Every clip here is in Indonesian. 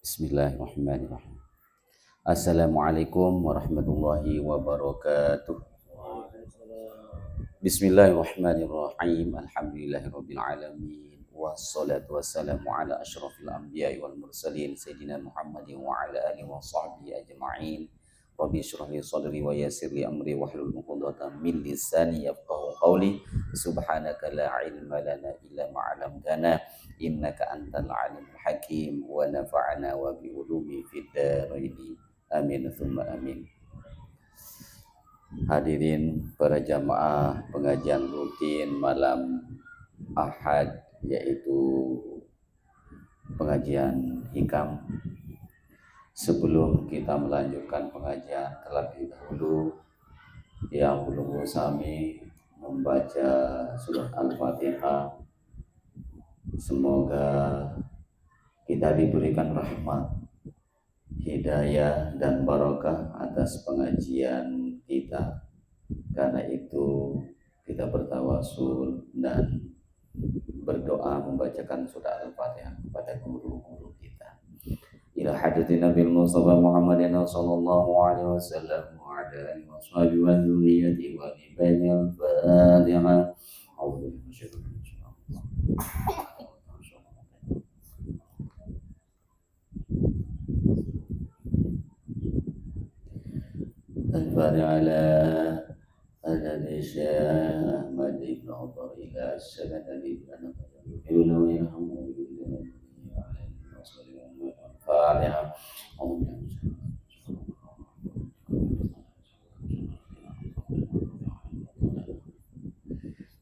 Bismillahirrahmanirrahim. Assalamualaikum warahmatullahi wabarakatuh. Bismillahirrahmanirrahim. Alhamdulillahirabbil alamin. Wassalatu wassalamu ala asyrafil anbiya'i wal mursalin sayyidina Muhammadin wa ala alihi wa sahbihi ajma'in. Rabbi shrah li sadri wa yassir li amri wahlul 'uqdatam min lisani yafqahu qawli. Subhanaka la ilma lana illa ma 'allamtana innaka antal alimul hakim wa nafa'ana wa bi ulumi fid dharain. Amin tsumma amin. Hadirin para jamaah pengajian rutin malam Ahad, yaitu pengajian hikam. Sebelum kita melanjutkan pengajian, terlebih dahulu yang belum kami membaca surat Al-Fatihah. Semoga kita diberikan rahmat, hidayah dan barokah atas pengajian kita. Karena itu kita bertawasul dan berdoa membacakan surat Al-Fatihah kepada guru-guru kita. Ila hadatin Nabi Mustafa Muhammadin sallallahu alaihi wasallam wa ala alihi wa sahbihi wa dzurriyyatihi wa al Fatihah. A'udzu billahi ala الذي شاء أحمد بن عطاء إلى السنة لبنان يقول ويرحمه وعلى المصر فعليها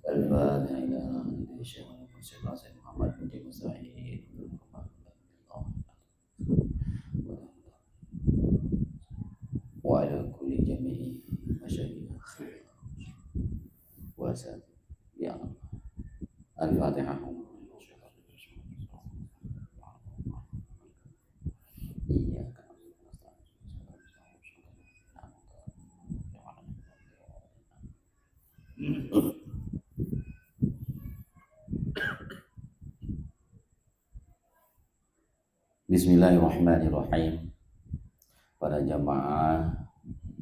الفاتحة إلى الشيخ محمد بن مسعيد وعلى كل جميع مشايخ واسع يا الله. الفاتحة. Bismillahirrahmanirrahim. Para jamaah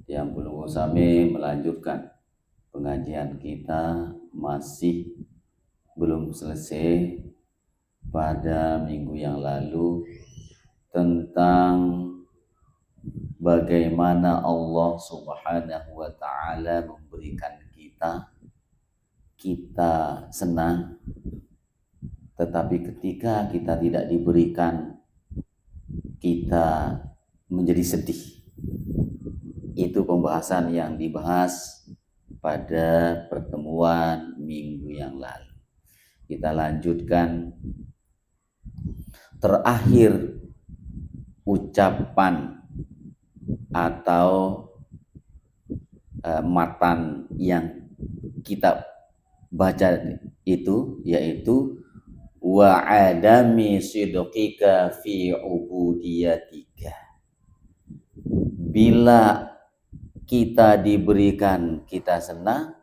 yang belum kami melanjutkan pengajian kita, masih belum selesai pada minggu yang lalu tentang bagaimana Allah Subhanahu wa ta'ala memberikan kita senang, tetapi ketika kita tidak diberikan, kita menjadi sedih. Itu pembahasan yang dibahas pada pertemuan minggu yang lalu. Kita lanjutkan terakhir ucapan atau matan yang kita baca itu, yaitu wa adami sidqika fi ubudiyatika. Bila kita diberikan, kita senang.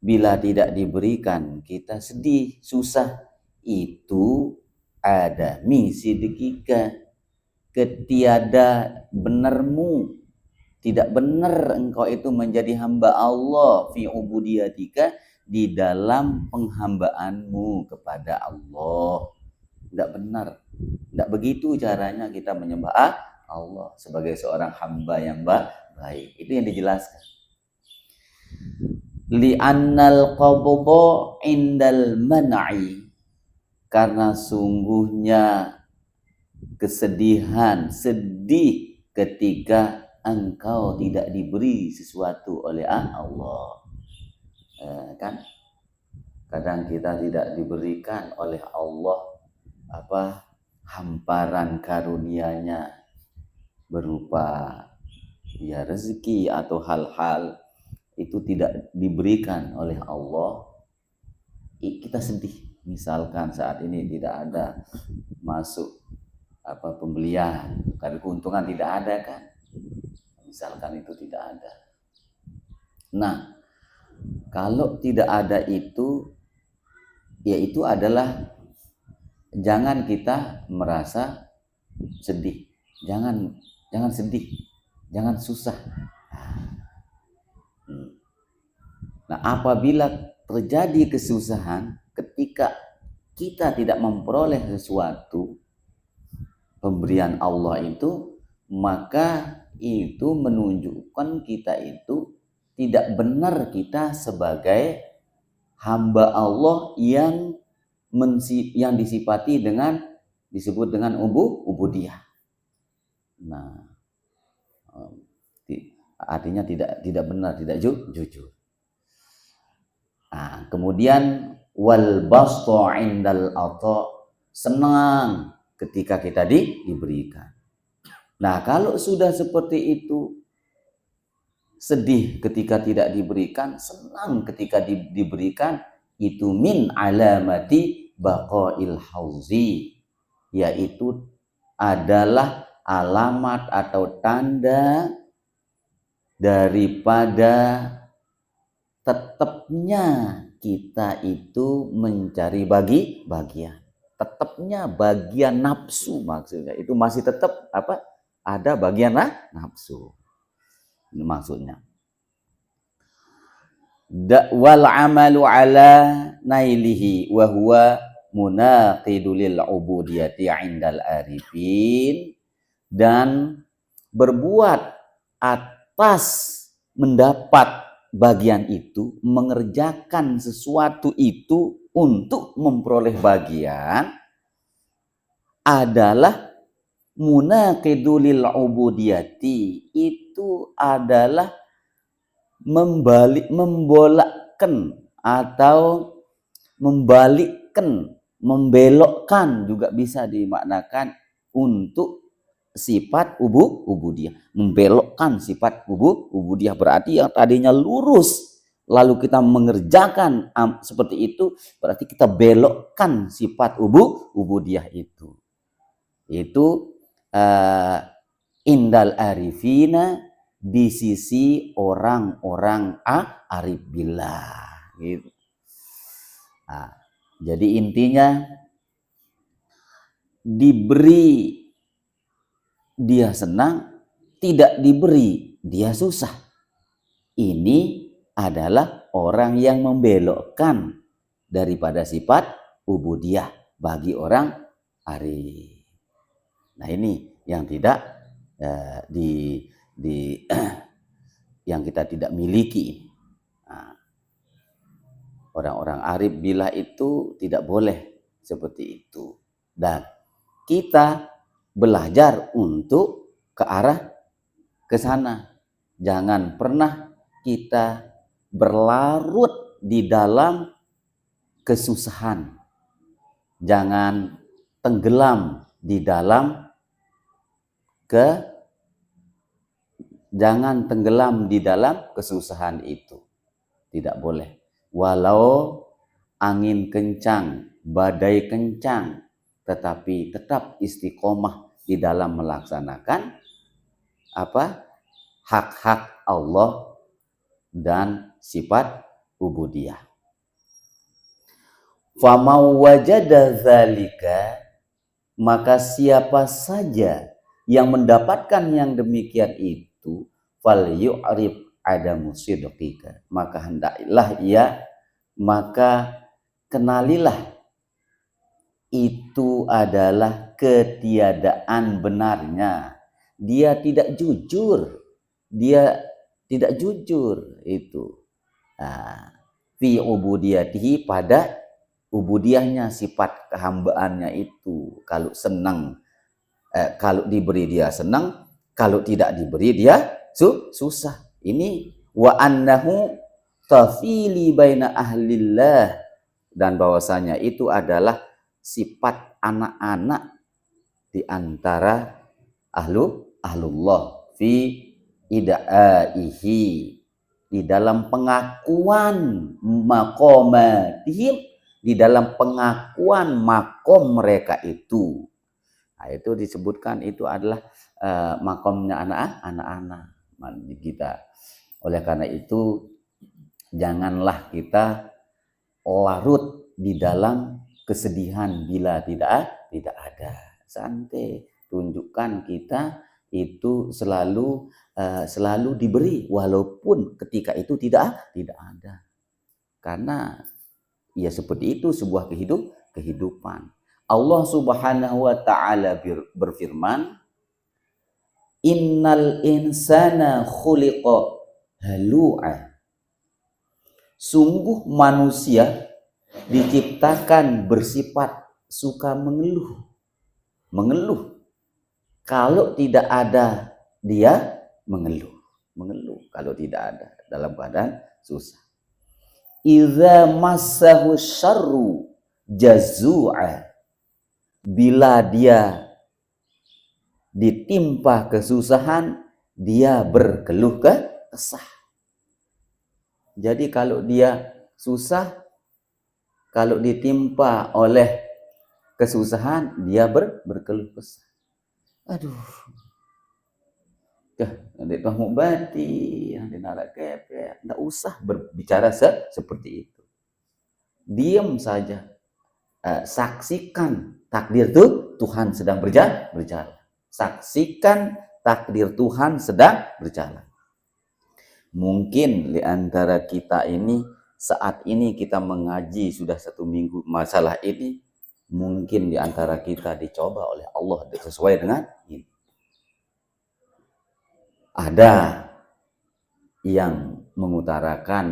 Bila tidak diberikan, kita sedih, susah. Itu adami sidqika, ketiada benarmu. Tidak benar engkau itu menjadi hamba Allah fi ubudiyatika, di dalam penghambaanmu kepada Allah. Tidak benar. Tidak begitu caranya kita menyembah Allah sebagai seorang hamba yang baik. Itu yang dijelaskan. Li'annal qabdha indal man'i, karena sungguhnya kesedihan, sedih ketika engkau tidak diberi sesuatu oleh Allah. Kan kadang kita tidak diberikan oleh Allah hamparan karunia-Nya berupa rezeki atau hal-hal itu tidak diberikan oleh Allah, kita sedih. Misalkan saat ini tidak ada masuk pembelian, tapi keuntungan tidak ada kan, misalkan itu tidak ada. Nah, kalau tidak ada itu, ya itu adalah, jangan kita merasa sedih. Jangan sedih, jangan susah. Nah, apabila terjadi kesusahan ketika kita tidak memperoleh sesuatu pemberian Allah itu, maka itu menunjukkan kita itu tidak benar kita sebagai hamba Allah yang disifati dengan disebut dengan ubudiyah. Nah, artinya tidak benar, tidak jujur. Nah, kemudian wal bastu indal ata, senang ketika kita diberikan. Nah, kalau sudah seperti itu, sedih ketika tidak diberikan, senang ketika diberikan, itu min alamati baqail hauzi, yaitu adalah alamat atau tanda daripada tetapnya kita itu mencari bagian. Tetapnya bagian nafsu, maksudnya itu masih tetap ada bagian nafsu. Ini maksudnya. Wal amalu ala nailihi wa huwa munaqidu lil ubudiyati 'indal arifin, dan berbuat atas mendapat bagian itu, mengerjakan sesuatu itu untuk memperoleh bagian, adalah munaqidul ubudiyati, itu adalah membolakkan atau membalikkan, membelokkan, juga bisa dimaknakan untuk sifat ubudiyah, membelokkan sifat ubudiyah, berarti yang tadinya lurus lalu kita mengerjakan seperti itu, berarti kita belokkan sifat ubudiyah itu indal arifina, di sisi orang-orang arif billah gitu. Nah, jadi intinya diberi dia senang, tidak diberi dia susah. Ini adalah orang yang membelokkan daripada sifat ubudiyah bagi orang arif. Nah, ini yang tidak yang kita tidak miliki. Nah, orang-orang arif billah itu tidak boleh seperti itu. Dan kita belajar untuk ke arah ke sana. Jangan pernah kita berlarut di dalam kesusahan. Jangan tenggelam di dalam kesusahan itu. Tidak boleh. Walau angin kencang, badai kencang, tetapi tetap istiqomah di dalam melaksanakan hak-hak Allah dan sifat ubudiyah. Famau wajada dzalika, maka siapa saja yang mendapatkan yang demikian itu, fal yu'rif adamu sidqika, maka hendaklah maka kenalilah itu adalah ketiadaan benarnya. Dia tidak jujur. Itu. Fi ubudiyatihi, pada ubudiyahnya, sifat kehambaannya itu. Kalau senang, kalau diberi dia senang, kalau tidak diberi dia susah. Ini wa annahu tafili baina ahlillah, dan bahwasanya itu adalah sifat anak-anak di antara ahlullah fi idaihi, di dalam pengakuan maqamatihim, di dalam pengakuan makom mereka itu. Nah, itu disebutkan itu adalah makomnya anak-anak kita. Oleh karena itu janganlah kita larut di dalam kesedihan bila tidak ada. Santai, tunjukkan kita itu selalu diberi walaupun ketika itu tidak ada. Karena ya seperti itu sebuah kehidupan. Allah Subhanahu wa taala berfirman, "Innal insana khuliqa halu'a." Sungguh manusia diciptakan bersifat suka mengeluh. Kalau tidak ada dia mengeluh. Kalau tidak ada dalam keadaan susah. Idza massahu syarru jazua. Bila dia ditimpa kesusahan, dia berkeluh kesah. Jadi kalau dia susah, kalau ditimpa oleh kesusahan, dia berkeluh kesah. Aduh, nanti kamu bati, nanti narak kepek, nggak usah berbicara seperti itu. Diam saja, saksikan takdir Tuhan sedang berjalan. Saksikan takdir Tuhan sedang berjalan. Mungkin di antara kita ini saat ini kita mengaji sudah 1 minggu masalah ini, mungkin di antara kita dicoba oleh Allah sesuai dengan ini. Ada yang mengutarakan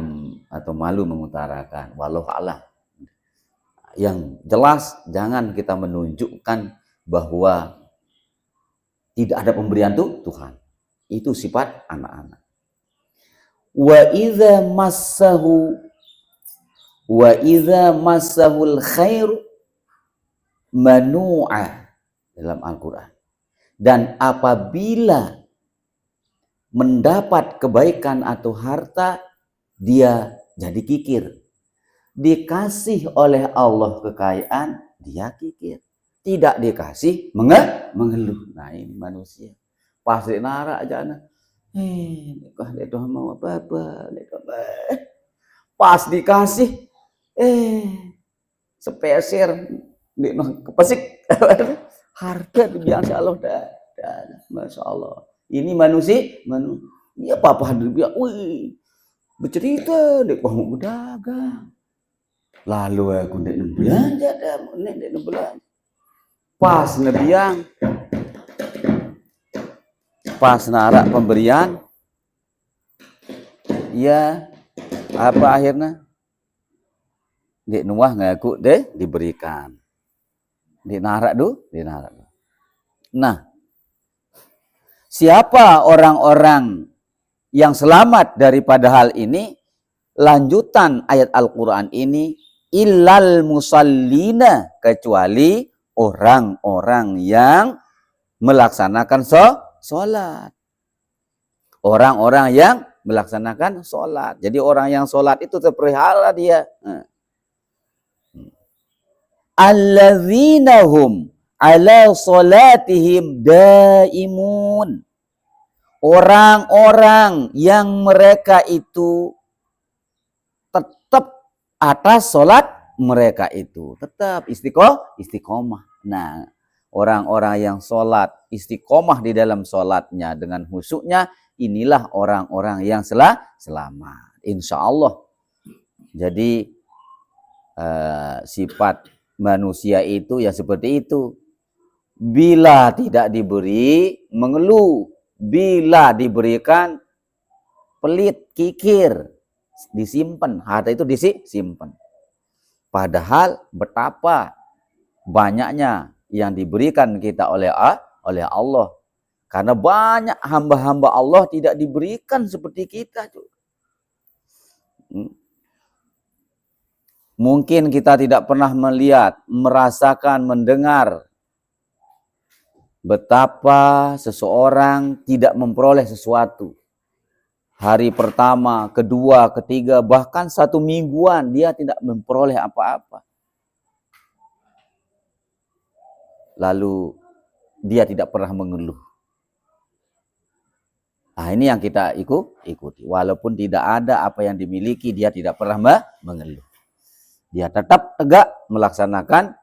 atau malu mengutarakan, walau a'lam. Yang jelas jangan kita menunjukkan bahwa tidak ada pemberian Tuhan. Itu sifat anak-anak. Wa idza massahul khairu manu'a dalam Al-Quran. Dan apabila mendapat kebaikan atau harta, dia jadi kikir. Dikasih oleh Allah kekayaan, dia kikir. Tidak dikasih, mengeluh. Nah ini manusia. Pasti narak aja anak. Dia mau apa-apa. Pas dikasih, sepeser. Kepesik. Harga biasa Allah dah. Masya Allah. Ini manusia. Dia apa-apa dia. Wih. Bercerita. Dia mau berdagang. Lalu aku nak belanja dah. Nak belanja. Pas nebiang. Pas narak pemberian, ya apa akhirnya? Dek nuah ngaku deh diberikan. Dek narak dinarak. Nah, siapa orang-orang yang selamat daripada hal ini? Lanjutan ayat Al-Quran ini, illal musallina, kecuali orang-orang yang melaksanakan sholat. Orang-orang yang melaksanakan sholat. Jadi orang yang sholat itu terpelihara dia. Alladzina hum ala sholatihim daimun. Orang-orang yang mereka itu tetap atas sholat mereka itu. Tetap istiqomah. Nah, orang-orang yang sholat istiqomah di dalam sholatnya dengan khusyuknya, inilah orang-orang yang selamat. Insya Allah. Jadi sifat manusia itu ya seperti itu. Bila tidak diberi, mengeluh. Bila diberikan, pelit, kikir, disimpan. Harta itu disimpan. Padahal betapa banyaknya yang diberikan kita oleh Allah. Karena banyak hamba-hamba Allah tidak diberikan seperti kita. Mungkin kita tidak pernah melihat, merasakan, mendengar betapa seseorang tidak memperoleh sesuatu. Hari pertama, kedua, ketiga, bahkan 1 mingguan dia tidak memperoleh apa-apa. Lalu dia tidak pernah mengeluh. Nah ini yang kita ikuti. Walaupun tidak ada apa yang dimiliki, dia tidak pernah mengeluh. Dia tetap tegak melaksanakan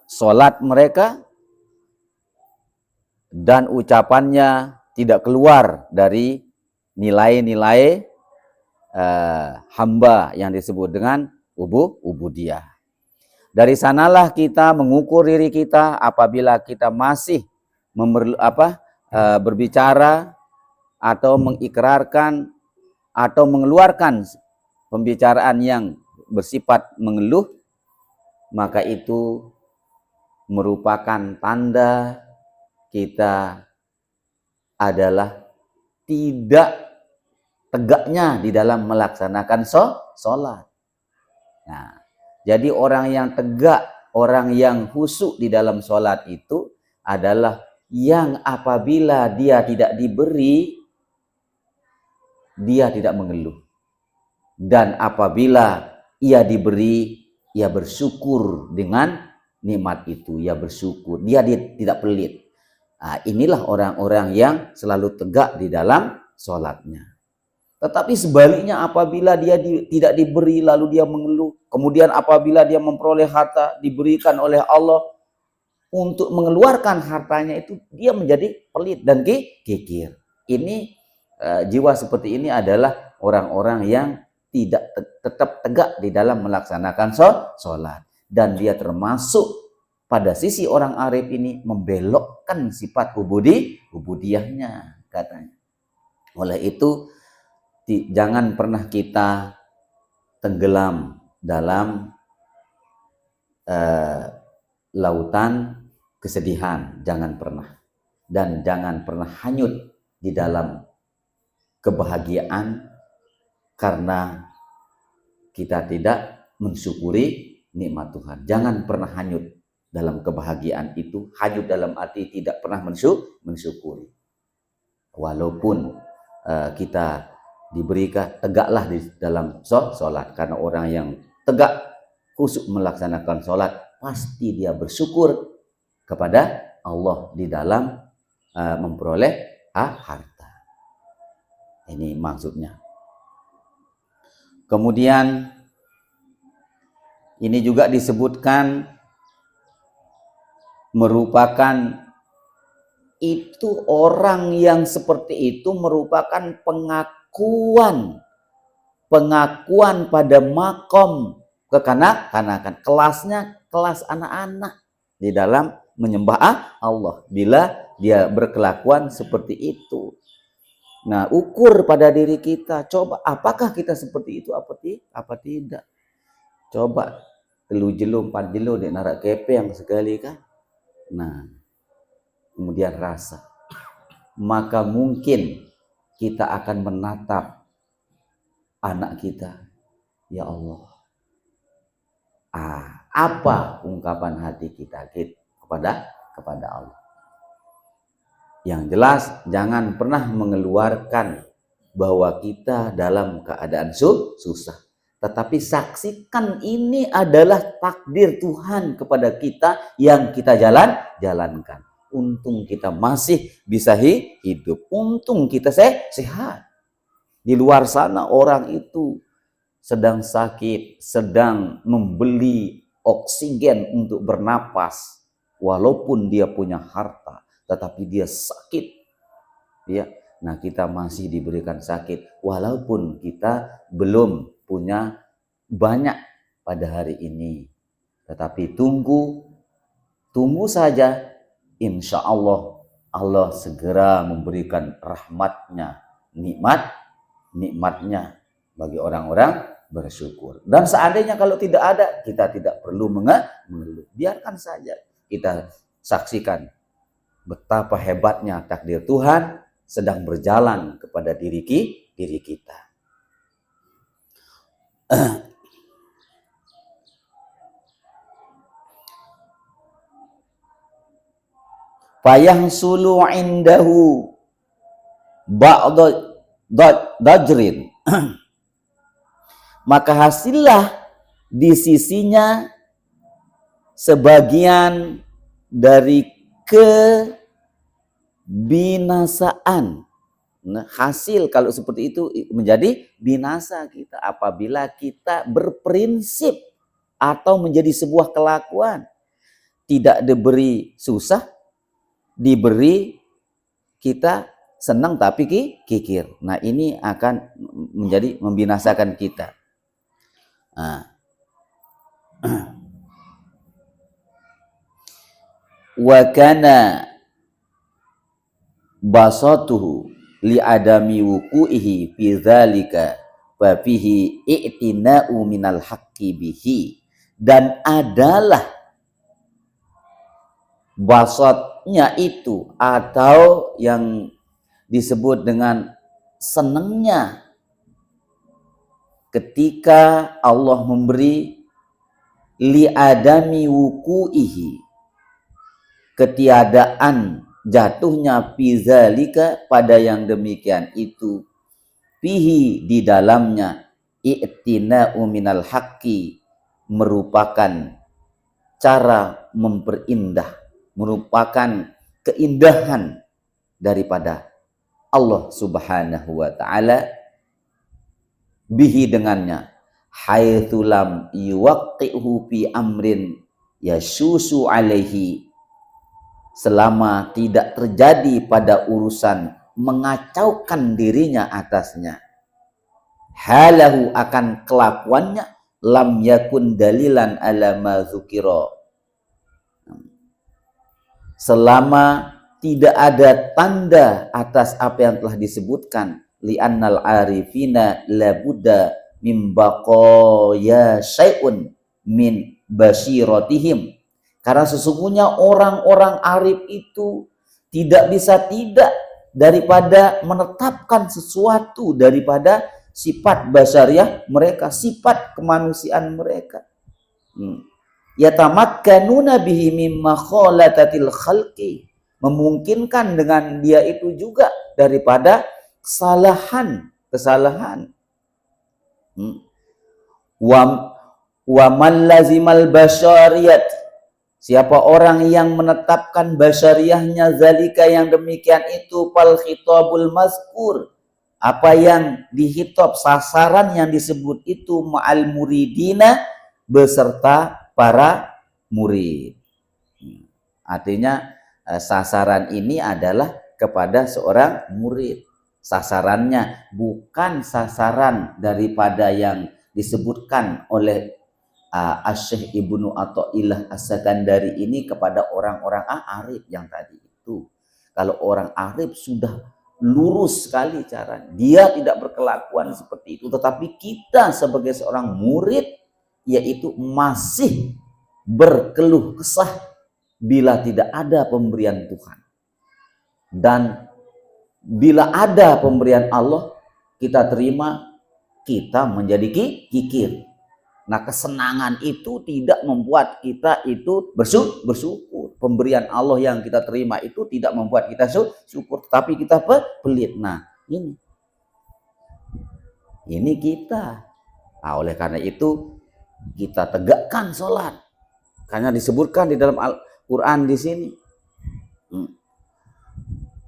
Salat mereka dan ucapannya tidak keluar dari nilai-nilai hamba yang disebut dengan ubudiyah. Dari sanalah kita mengukur diri kita apabila kita masih berbicara atau mengikrarkan atau mengeluarkan pembicaraan yang bersifat mengeluh, maka itu merupakan tanda kita adalah tidak tegaknya di dalam melaksanakan sholat. Nah, jadi orang yang tegak, orang yang khusyuk di dalam sholat itu adalah yang apabila dia tidak diberi, dia tidak mengeluh. Dan apabila ia diberi, ia bersyukur dengan nikmat itu. Ia bersyukur, dia tidak pelit. Nah, inilah orang-orang yang selalu tegak di dalam sholatnya. Tetapi sebaliknya apabila dia tidak diberi lalu dia mengeluh. Kemudian apabila dia memperoleh harta diberikan oleh Allah, untuk mengeluarkan hartanya itu dia menjadi pelit dan kikir. Ini jiwa seperti ini adalah orang-orang yang tidak tetap tegak di dalam melaksanakan sholat. Dan dia termasuk pada sisi orang arif ini membelokkan sifat ubudiyahnya katanya. Oleh itu jangan pernah kita tenggelam dalam lautan kesedihan, jangan pernah. Dan jangan pernah hanyut di dalam kebahagiaan karena kita tidak mensyukuri nikmat Tuhan. Jangan pernah hanyut dalam kebahagiaan itu, hanyut dalam arti tidak pernah mensyukuri. Walaupun kita diberikan, tegaklah di dalam sholat, karena orang yang tegak khusyuk melaksanakan sholat pasti dia bersyukur kepada Allah di dalam memperoleh harta. Ini maksudnya. Kemudian ini juga disebutkan merupakan itu orang yang seperti itu merupakan pengakuan pada makom kekanak-kanakan, kelasnya kelas anak-anak di dalam menyembah Allah bila dia berkelakuan seperti itu. Nah, ukur pada diri kita, coba apakah kita seperti itu apa tidak. Coba telu jelo 4 jelo di narak kepe yang sekali kan. Nah, kemudian rasa, maka mungkin kita akan menatap anak kita, ya Allah, apa ungkapan hati kita kepada Allah. Yang jelas jangan pernah mengeluarkan bahwa kita dalam keadaan susah, tetapi saksikan ini adalah takdir Tuhan kepada kita yang kita jalankan. Untung kita masih bisa hidup. Untung kita sehat. Di luar sana orang itu sedang sakit, sedang membeli oksigen untuk bernapas. Walaupun dia punya harta, tetapi dia sakit. Ya. Nah, kita masih diberikan sakit. Walaupun kita belum punya banyak pada hari ini. Tetapi tunggu saja. Insya Allah, Allah segera memberikan rahmatnya, nikmatnya bagi orang-orang bersyukur. Dan seandainya kalau tidak ada, kita tidak perlu mengeluh. Biarkan saja kita saksikan betapa hebatnya takdir Tuhan sedang berjalan kepada diri kita. Fayansulu indahu ba'da dajrin. Maka hasillah di sisinya sebagian dari kebinasaan. Nah, hasil kalau seperti itu menjadi binasa kita apabila kita berprinsip atau menjadi sebuah kelakuan tidak diberi susah, diberi kita senang tapi kikir. Nah, ini akan menjadi membinasakan kita. Nah. Wa kana basatuhu li adami wuku'ihi fi dzalika wa fihi i'tina'u minal haqqi bihi, dan adalah basatnya itu atau yang disebut dengan senangnya ketika Allah memberi li adami wuku'ihi, ketiadaan jatuhnya fizalika pada yang demikian itu, fihi di dalamnya i'tina'u minal haqqi, merupakan cara memperindah, merupakan keindahan daripada Allah Subhanahu wa taala, bihi dengannya, haitsu lam yuwaqqi'hu fi amrin yasusu alaihi, selama tidak terjadi pada urusan mengacaukan dirinya atasnya, halahu akan kelakuannya, lam yakun dalilan ala ma dzukira, selama tidak ada tanda atas apa yang telah disebutkan, li'annal arifina labudda mim baqaya syai'un min basyiratihim, karena sesungguhnya orang-orang arif itu tidak bisa tidak daripada menetapkan sesuatu daripada sifat basyariah mereka, sifat kemanusiaan mereka. Yatamakkanuna bihi mimma khalatatil khalqi, memungkinkan dengan dia itu juga daripada kesalahan. Wa man lazimal basyariyat, siapa orang yang menetapkan basyariahnya, zalika yang demikian itu, fal khitabul mazkur, apa yang dihitab, sasaran yang disebut itu, ma'al muridina, beserta para murid. Artinya sasaran ini adalah kepada seorang murid. Sasarannya bukan sasaran daripada yang disebutkan oleh Asy-Syaikh Ibnu Athaillah As-Sakandari ini kepada orang-orang arif yang tadi itu. Kalau orang arif sudah lurus sekali caranya, dia tidak berkelakuan seperti itu. Tetapi kita sebagai seorang murid, yaitu masih berkeluh kesah bila tidak ada pemberian Tuhan. Dan bila ada pemberian Allah, kita terima, kita menjadi kikir. Nah, kesenangan itu tidak membuat kita itu bersyukur. Pemberian Allah yang kita terima itu tidak membuat kita syukur, tapi kita pelit. Nah, ini kita. Nah, oleh karena itu kita tegakkan sholat. Karena disebutkan di dalam Al-Quran di sini.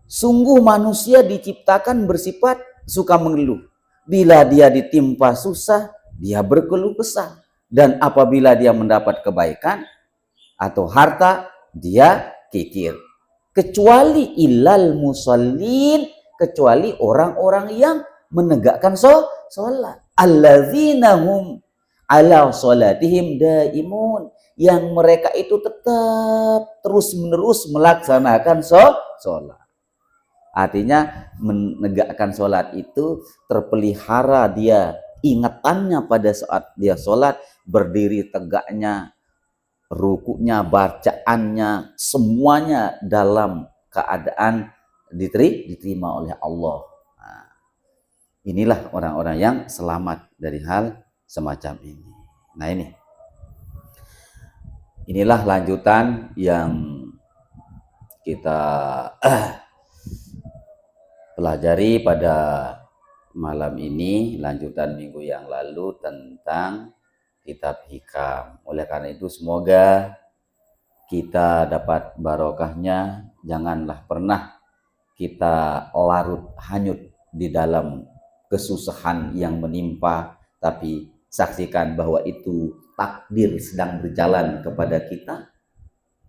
Sungguh manusia diciptakan bersifat suka mengeluh. Bila dia ditimpa susah, dia berkeluh kesah, dan apabila dia mendapat kebaikan atau harta, dia kikir. Kecuali ilal musallin, kecuali orang-orang yang menegakkan sholat. Alladzina hum ala sholatihim daimun, yang mereka itu tetap terus-menerus melaksanakan sholat. Artinya menegakkan sholat itu terpelihara dia ingatannya pada saat dia sholat, berdiri tegaknya, rukuknya, bacaannya, semuanya dalam keadaan diterima oleh Allah. Nah, inilah orang-orang yang selamat dari hal semacam ini. Nah, inilah lanjutan yang kita pelajari pada malam ini, lanjutan minggu yang lalu tentang kitab hikam. Oleh karena itu semoga kita dapat barokahnya. Janganlah pernah kita larut hanyut di dalam kesusahan yang menimpa, tapi saksikan bahwa itu takdir sedang berjalan kepada kita.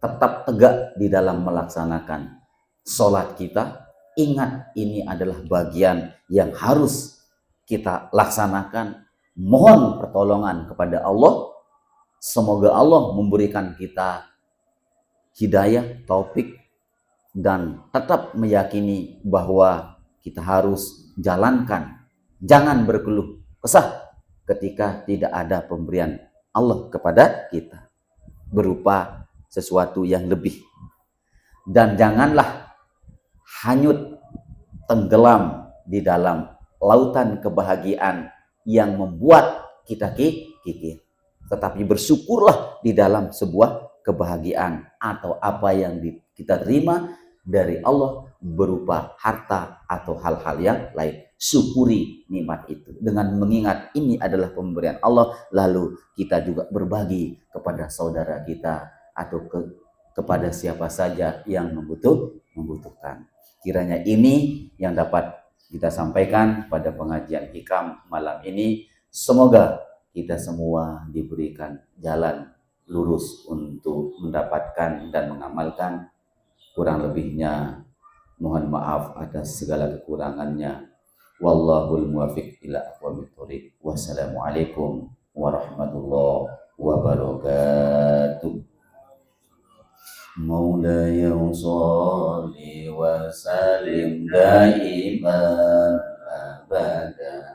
tetap tegak di dalam melaksanakan sholat kita. Ingat, ini adalah bagian yang harus kita laksanakan. Mohon pertolongan kepada Allah. Semoga Allah memberikan kita hidayah, taufik, dan tetap meyakini bahwa kita harus jalankan. Jangan berkeluh kesah ketika tidak ada pemberian Allah kepada kita berupa sesuatu yang lebih. Dan janganlah hanyut tenggelam di dalam lautan kebahagiaan yang membuat kita kikir. Tetapi bersyukurlah di dalam sebuah kebahagiaan atau apa yang kita terima dari Allah berupa harta atau hal-hal yang lain. Syukuri nikmat itu dengan mengingat ini adalah pemberian Allah, lalu kita juga berbagi kepada saudara kita atau kepada siapa saja yang membutuhkan. Kiranya ini yang dapat kita sampaikan pada pengajian hikam malam ini. Semoga kita semua diberikan jalan lurus untuk mendapatkan dan mengamalkan. Kurang lebihnya mohon maaf atas segala kekurangannya. Wallahul muwaffiq ila aqwamit thoriq. Wassalamualaikum warahmatullahi wabarakatuh. مولاي صل وسلم دائما أبدا